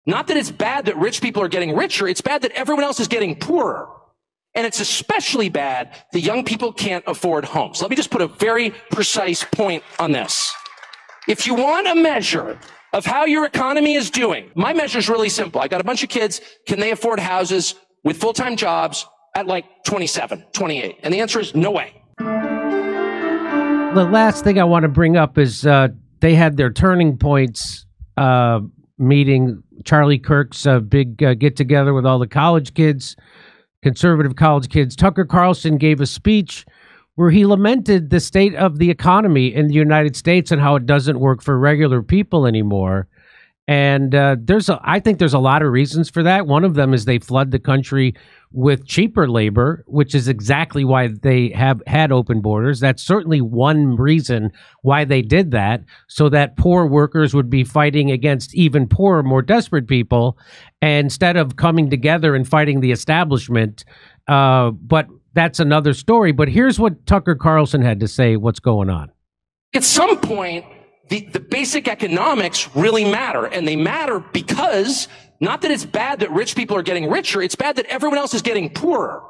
Not that it's bad that rich people are getting richer. It's bad that everyone else is getting poorer. And it's especially bad that young people can't afford homes. Let me just put a very precise point on this. If you want a measure of how your economy is doing, my measure is really simple. I got a bunch of kids. Can they afford houses with full-time jobs at like 27, 28? And the answer is no way. The last thing I want to bring up is they had their Turning Points meeting, Charlie Kirk's big get-together with all the college kids, conservative college kids. Tucker Carlson gave a speech where he lamented the state of the economy in the United States and how it doesn't work for regular people anymore. And I think there's a lot of reasons for that. One of them is they flood the country with cheaper labor, which is exactly why they have had open borders. That's certainly one reason why they did that, so that poor workers would be fighting against even poorer, more desperate people, instead of coming together and fighting the establishment. But that's another story. But here's what Tucker Carlson had to say, what's going on. At some point, the basic economics really matter. And they matter because not that it's bad that rich people are getting richer. It's bad that everyone else is getting poorer.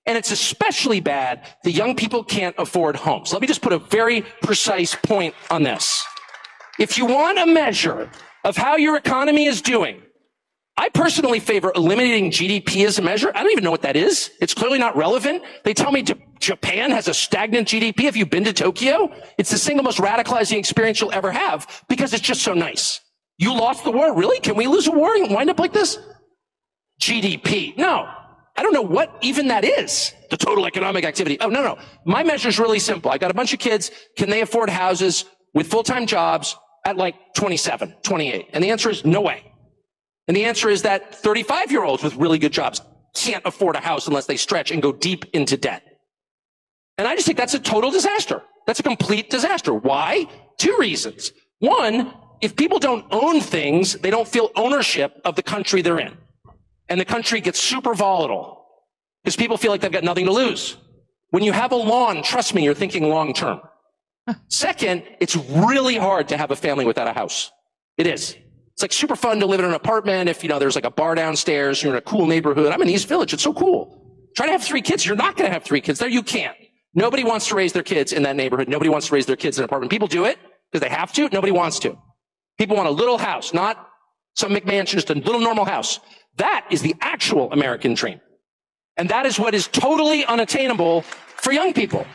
And it's especially bad that young people can't afford homes. Let me just put a very precise point on this. If you want a measure of how your economy is doing, I personally favor eliminating GDP as a measure. I don't even know what that is. It's clearly not relevant. They tell me Japan has a stagnant GDP. Have you been to Tokyo? It's the single most radicalizing experience you'll ever have because it's just so nice. You lost the war? Really? Can we lose a war and wind up like this? GDP. No. I don't know what even that is. The total economic activity. Oh, no. My measure is really simple. I got a bunch of kids. Can they afford houses with full-time jobs at like 27, 28? And the answer is no way. And the answer is that 35-year-olds with really good jobs can't afford a house unless they stretch and go deep into debt. And I just think that's a total disaster. That's a complete disaster. Why? Two reasons. One, if people don't own things, they don't feel ownership of the country they're in. And the country gets super volatile because people feel like they've got nothing to lose. When you have a lawn, trust me, you're thinking long term. Second, it's really hard to have a family without a house. It is. It's like super fun to live in an apartment if, there's like a bar downstairs, you're in a cool neighborhood. I'm in East Village. It's so cool. Try to have 3 kids. You're not going to have 3 kids there. You can't. Nobody wants to raise their kids in that neighborhood. Nobody wants to raise their kids in an apartment. People do it because they have to. Nobody wants to. People want a little house, not some McMansion, just a little normal house. That is the actual American dream. And that is what is totally unattainable for young people.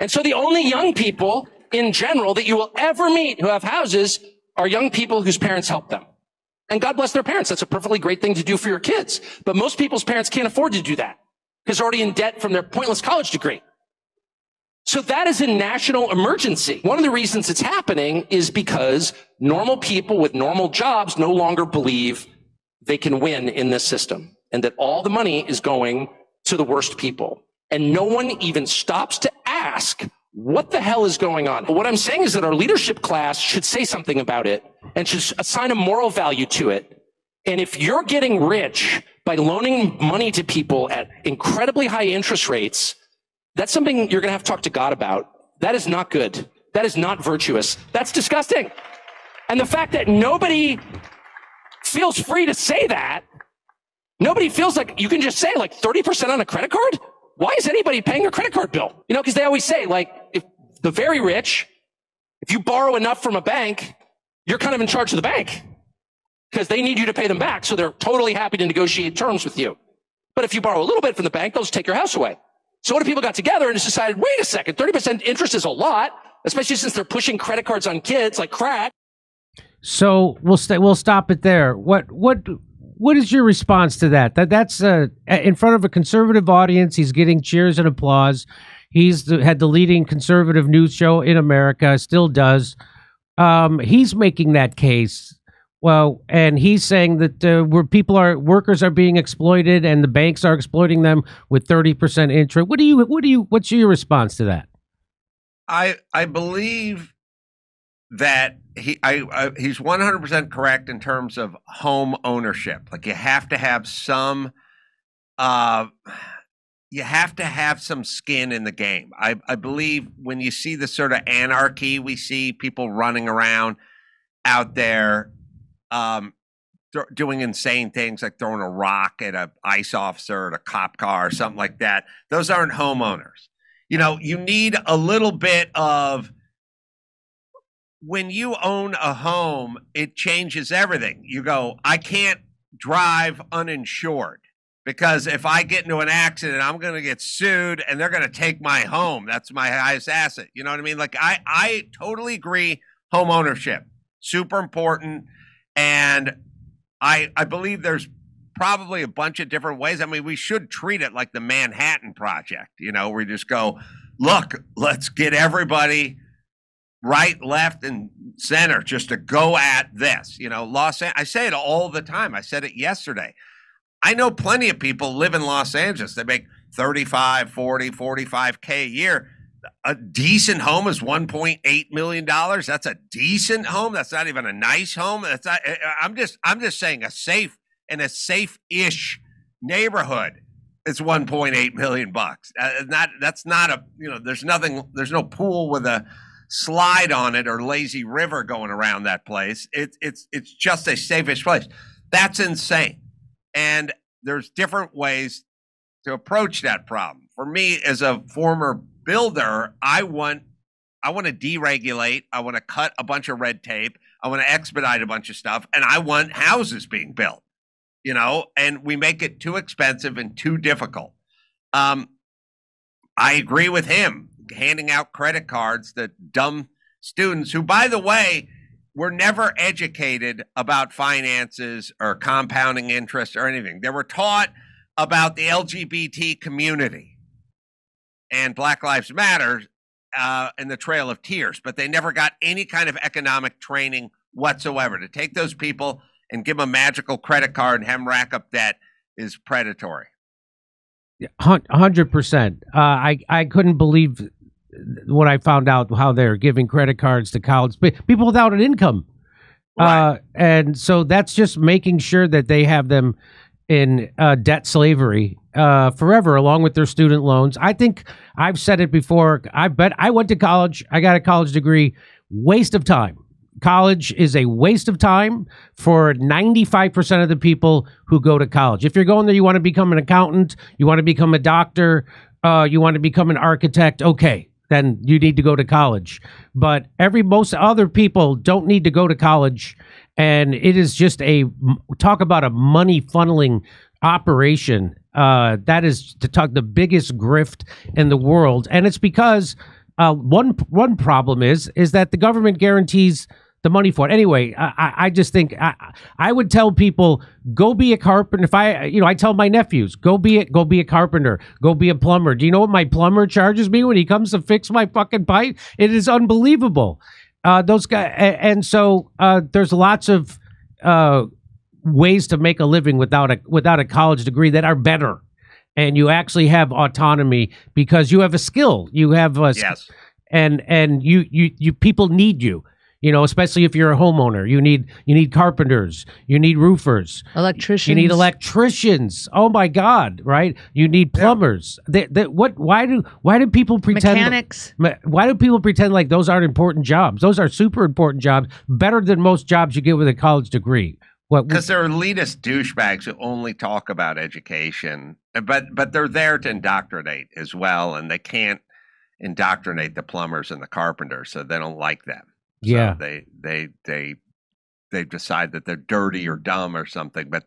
And so the only young people in general that you will ever meet who have houses are young people whose parents help them. And God bless their parents. That's a perfectly great thing to do for your kids. But most people's parents can't afford to do that because they're already in debt from their pointless college degree. So that is a national emergency. One of the reasons it's happening is because normal people with normal jobs no longer believe they can win in this system and that all the money is going to the worst people. And no one even stops to ask, what the hell is going on? What I'm saying is that our leadership class should say something about it and should assign a moral value to it. And if you're getting rich by loaning money to people at incredibly high interest rates, that's something you're going to have to talk to God about. That is not good. That is not virtuous. That's disgusting. And the fact that nobody feels free to say that, nobody feels like you can just say like 30% on a credit card. Why is anybody paying a credit card bill? Because they always say, like, if the very rich, if you borrow enough from a bank, you're kind of in charge of the bank because they need you to pay them back. So they're totally happy to negotiate terms with you. But if you borrow a little bit from the bank, they'll just take your house away. So what if people got together and just decided, wait a second, 30% interest is a lot, especially since they're pushing credit cards on kids like crack. So we'll stop it there. What is your response to that? That's in front of a conservative audience. He's getting cheers and applause. He's had the leading conservative news show in America, still does. He's making that case. Well, and he's saying that workers are being exploited and the banks are exploiting them with 30% interest. What's your response to that? I believe that he's 100% correct in terms of home ownership. Like you have to have some skin in the game. I believe when you see the sort of anarchy, we see people running around out there. doing insane things like throwing a rock at an ICE officer, at a cop car, or something like that. Those aren't homeowners. You know, you need a little bit of, when you own a home, it changes everything. You go, I can't drive uninsured because if I get into an accident, I'm going to get sued and they're going to take my home. That's my highest asset. You know what I mean? Like, I totally agree. Home ownership, super important. And I believe there's probably a bunch of different ways. I mean, we should treat it like the Manhattan Project. You know, we just go, look, let's get everybody right, left, and center just to go at this. You know, I say it all the time. I said it yesterday. I know plenty of people live in Los Angeles. They make 35, 40, 45K a year. A decent home is $1.8 million. That's a decent home. That's not even a nice home. That's not, I'm just saying a safe and a safe-ish neighborhood. It's $1.8 million bucks. That's not a, you know, there's no pool with a slide on it or lazy river going around that place. It's just a safe-ish place. That's insane. And there's different ways to approach that problem. For me, as a former builder, I want to deregulate. I want to cut a bunch of red tape. I want to expedite a bunch of stuff, and I want houses being built. You know, and we make it too expensive and too difficult. I agree with him, handing out credit cards to dumb students who, by the way, were never educated about finances or compounding interest or anything. They were taught about the LGBT community and Black Lives Matter and the Trail of Tears, but they never got any kind of economic training whatsoever. To take those people and give them a magical credit card and have them rack up debt is predatory. 100%. I couldn't believe when I found out how they're giving credit cards to college people without an income. Right. And so that's just making sure that they have them in debt slavery forever, along with their student loans. I think I've said it before. I bet I went to college. I got a college degree. Waste of time. College is a waste of time for 95% of the people who go to college. If you're going there, you want to become an accountant, you want to become a doctor, you want to become an architect, okay, then you need to go to college. But most other people don't need to go to college, and it is just talk about a money funneling operation. That is the biggest grift in the world, and it's because one problem is that the government guarantees the money for it. Anyway, I just think I would tell people, go be a carpenter. If I tell my nephews, go be a carpenter, go be a plumber. Do you know what my plumber charges me when he comes to fix my fucking pipe? It is unbelievable. Those guys, and so there's lots of ways to make a living without a college degree that are better, and you actually have autonomy because you have a skill. You have yes, and you people need you. You know, especially if you're a homeowner, you need carpenters, you need roofers, electricians. You need electricians. Oh my God, right? You need plumbers. Yeah. Why do people pretend mechanics? Why do people pretend like those aren't important jobs? Those are super important jobs, better than most jobs you get with a college degree. Because they're elitist douchebags who only talk about education, but they're there to indoctrinate as well, and they can't indoctrinate the plumbers and the carpenters, so they don't like them. Yeah, so they decide that they're dirty or dumb or something, but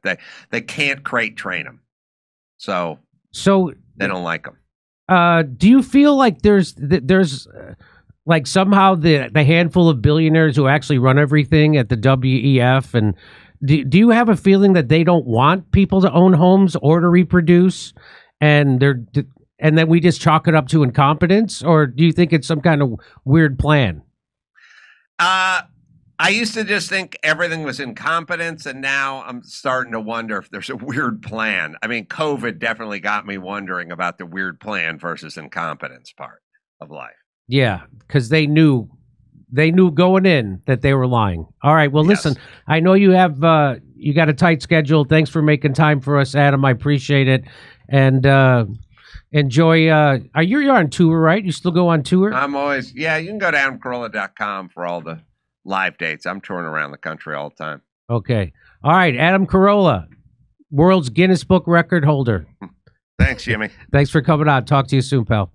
they can't train them. So they don't like them. Do you feel like there's like somehow the handful of billionaires who actually run everything at the WEF, and do you have a feeling that they don't want people to own homes or to reproduce, and then we just chalk it up to incompetence, or do you think it's some kind of weird plan? I used to just think everything was incompetence, and now I'm starting to wonder if there's a weird plan. I mean, COVID definitely got me wondering about the weird plan versus incompetence part of life. Yeah, because they knew going in that they were lying. All right, well, Yes. listen, I know you have you got a tight schedule. Thanks for making time for us, Adam. I appreciate it, and enjoy. You're on tour, right? You still go on tour? I'm always, you can go to AdamCarolla.com for all the live dates. I'm touring around the country all the time. Okay. All right, Adam Carolla, world's Guinness Book record holder. Thanks, Jimmy. Thanks for coming on. Talk to you soon, pal.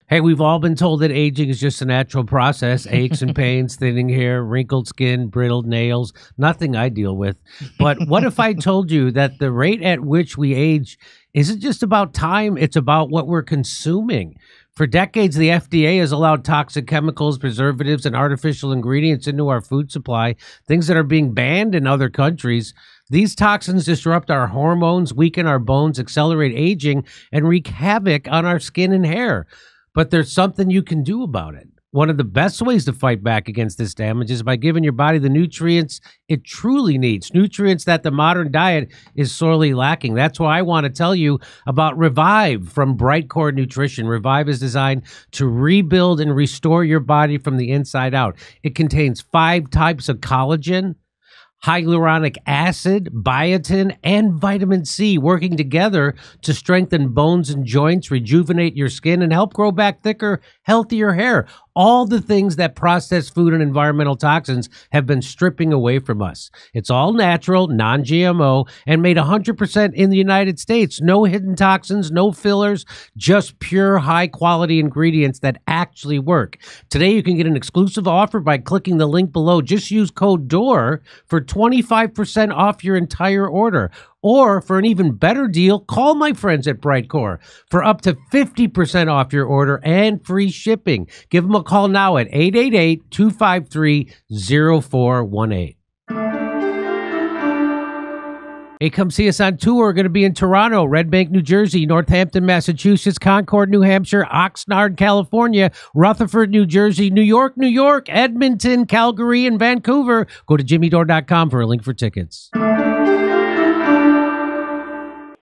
Hey, we've all been told that aging is just a natural process. Aches and pains, thinning hair, wrinkled skin, brittle nails, nothing I deal with. But what if I told you that the rate at which we age isn't just about time, it's about what we're consuming? For decades, the FDA has allowed toxic chemicals, preservatives, and artificial ingredients into our food supply, things that are being banned in other countries. These toxins disrupt our hormones, weaken our bones, accelerate aging, and wreak havoc on our skin and hair. But there's something you can do about it. One of the best ways to fight back against this damage is by giving your body the nutrients it truly needs, nutrients that the modern diet is sorely lacking. That's why I want to tell you about Revive from Brightcore Nutrition. Revive is designed to rebuild and restore your body from the inside out. It contains 5 types of collagen, hyaluronic acid, biotin, and vitamin C working together to strengthen bones and joints, rejuvenate your skin, and help grow back thicker, healthier hair. All the things that processed food and environmental toxins have been stripping away from us. It's all natural, non-GMO, and made 100% in the United States. No hidden toxins, no fillers, just pure high-quality ingredients that actually work. Today, you can get an exclusive offer by clicking the link below. Just use code DORE for 25% off your entire order. Or for an even better deal, call my friends at Brightcore for up to 50% off your order and free shipping. Give them a call now at 888-253-0418. Hey, come see us on tour. We're going to be in Toronto, Red Bank, New Jersey, Northampton, Massachusetts, Concord, New Hampshire, Oxnard, California, Rutherford, New Jersey, New York, Edmonton, Calgary, and Vancouver. Go to jimmydore.com for a link for tickets.